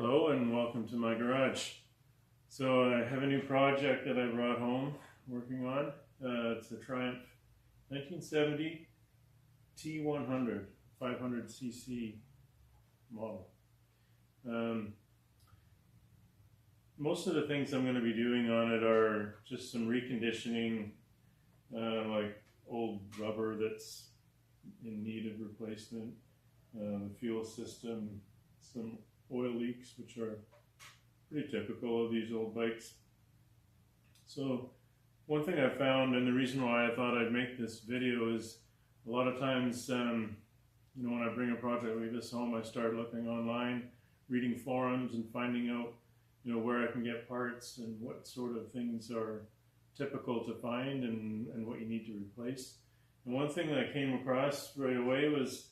Hello and welcome to my garage. So I have a new project that I brought home working on. It's a Triumph 1970 T100 500cc model. Most of the things I'm going to be doing on it are just some reconditioning, like old rubber that's in need of replacement, the fuel system, some oil leaks, which are pretty typical of these old bikes. So one thing I found, and the reason why I thought I'd make this video, is a lot of times, when I bring a project like this home, I start looking online, reading forums and finding out, where I can get parts and what sort of things are typical to find and what you need to replace. And one thing that I came across right away was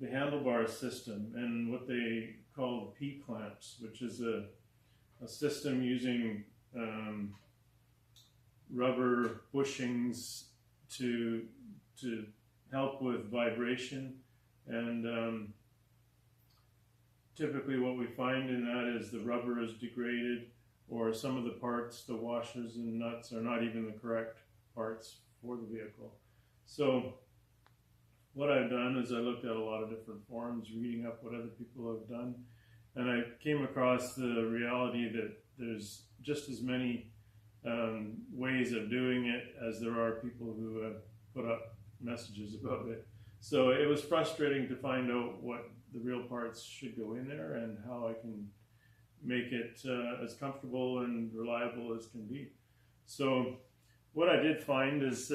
the handlebar system and what they call P-clamps, which is a system using rubber bushings to help with vibration. And typically what we find in that is the rubber is degraded, or some of the parts, the washers and nuts, are not even the correct parts for the vehicle. So what I've done is I looked at a lot of different forums, reading up what other people have done, and I came across the reality that there's just as many ways of doing it as there are people who have put up messages about it. So it was frustrating to find out what the real parts should go in there and how I can make it as comfortable and reliable as can be. So what I did find is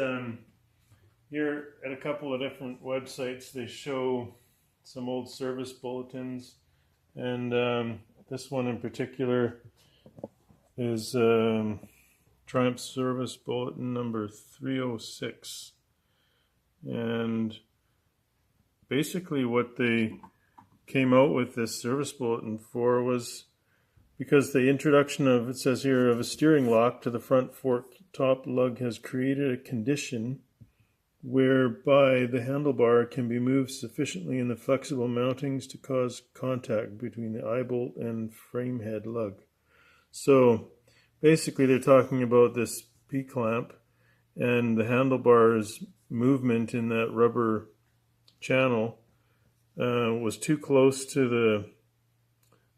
here at a couple of different websites, they show some old service bulletins, and this one in particular is Triumph Service Bulletin number 306. And basically what they came out with this service bulletin for was because the introduction of, it says here, of a steering lock to the front fork top lug has created a condition whereby the handlebar can be moved sufficiently in the flexible mountings to cause contact between the eye bolt and frame head lug. So basically they're talking about this P-clamp, and the handlebar's movement in that rubber channel was too close to the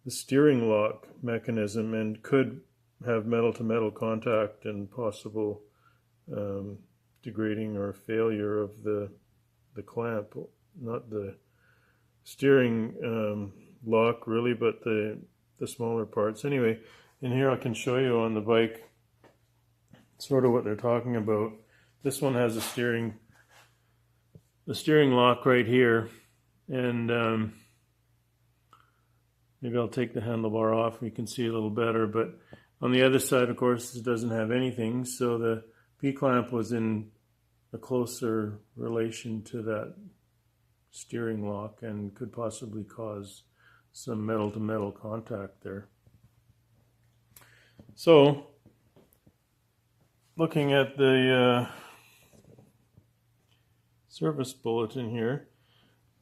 steering lock mechanism and could have metal-to-metal contact and possible degrading or failure of the clamp, not the steering lock really, but the smaller parts. Anyway, in here I can show you on the bike sort of what they're talking about. This one has the steering lock right here, and maybe I'll take the handlebar off and you can see a little better, but on the other side, of course, it doesn't have anything, so the P-clamp was in a closer relation to that steering lock and could possibly cause some metal-to-metal contact there. So, looking at the service bulletin here,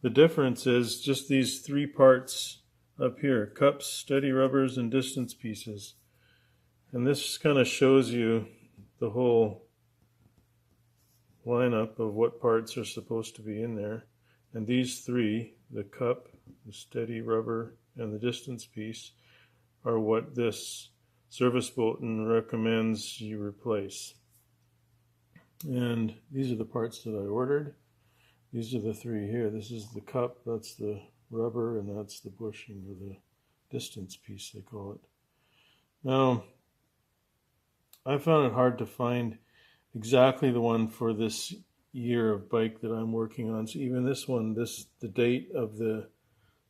the difference is just these three parts up here: cups, steady rubbers, and distance pieces. And this kind of shows you the whole lineup of what parts are supposed to be in there. And these three, the cup, the steady rubber, and the distance piece, are what this service bulletin recommends you replace. And these are the parts that I ordered. These are the three here. This is the cup, that's the rubber, and that's the bushing, or the distance piece they call it. Now, I found it hard to find exactly the one for this year of bike that I'm working on. So even this one, the date of the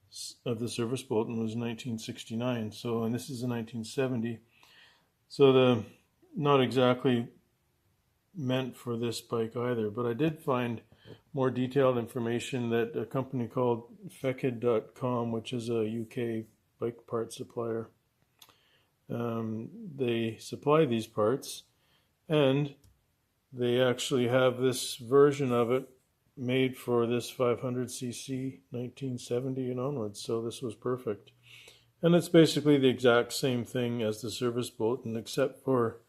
service bulletin was 1969. So, and this is a 1970. So not exactly meant for this bike either. But I did find more detailed information that a company called Fekid.com, which is a UK bike part supplier, they supply these parts, and they actually have this version of it made for this 500cc 1970 and onwards, so this was perfect. And it's basically the exact same thing as the service bulletin, except for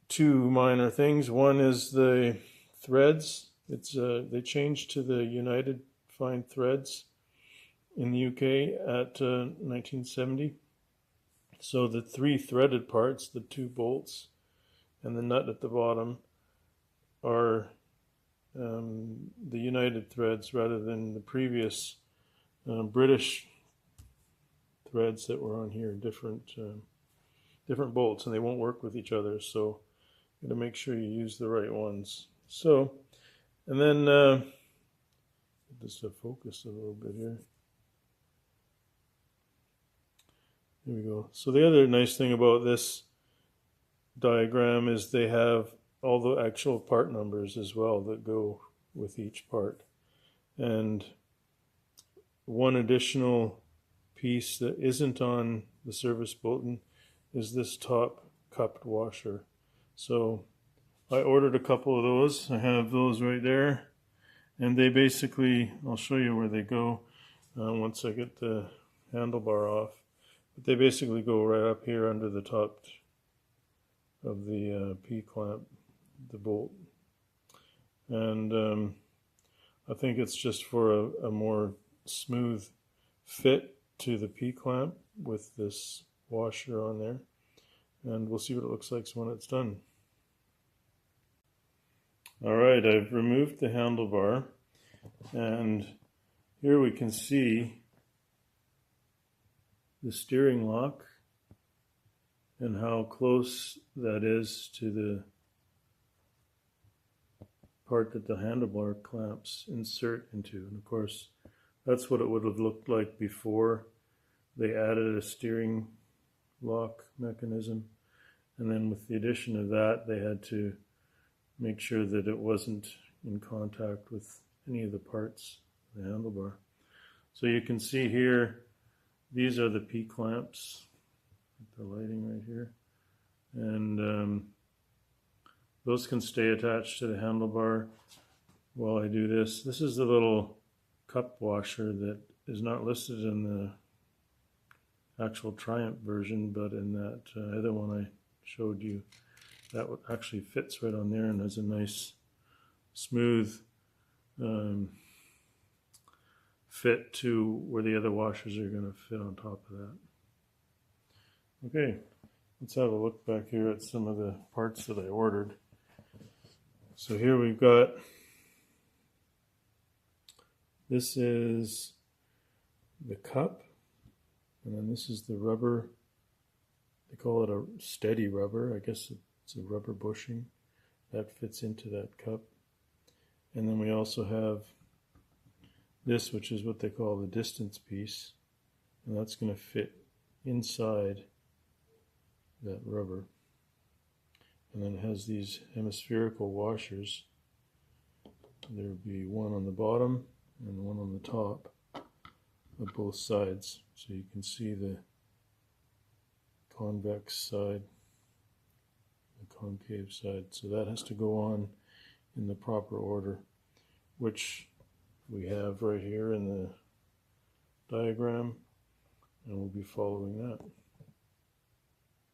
two minor things. One is the threads. They changed to the United Fine Threads in the UK at 1970. So the three threaded parts, the two bolts and the nut at the bottom, are the United threads rather than the previous British threads that were on here, different bolts, and they won't work with each other. So you got to make sure you use the right ones. So, and then just to focus a little bit here. Here we go. So the other nice thing about this diagram is they have all the actual part numbers as well that go with each part. And one additional piece that isn't on the service bulletin is this top cupped washer. So I ordered a couple of those. I have those right there. And they basically, I'll show you where they go once I get the handlebar off. But they basically go right up here under the top of the P-clamp, the bolt. And I think it's just for a more smooth fit to the P-clamp with this washer on there. And we'll see what it looks like when it's done. Alright, I've removed the handlebar, and here we can see the steering lock and how close that is to the part that the handlebar clamps insert into. And of course, that's what it would have looked like before they added a steering lock mechanism. And then with the addition of that, they had to make sure that it wasn't in contact with any of the parts of the handlebar. So you can see here, these are the P-clamps, the lighting right here. And those can stay attached to the handlebar while I do this. This is the little cup washer that is not listed in the actual Triumph version, but in that other one I showed you, that actually fits right on there and has a nice smooth fit to where the other washers are going to fit on top of that. Okay, let's have a look back here at some of the parts that I ordered. So here we've got, this is the cup, and then this is the rubber. They call it a steady rubber. I guess it's a rubber bushing that fits into that cup. And then we also have this, which is what they call the distance piece, and that's going to fit inside that rubber. And then it has these hemispherical washers. There would be one on the bottom and one on the top of both sides, so you can see the convex side, the concave side. So that has to go on in the proper order, which we have right here in the diagram, and we'll be following that.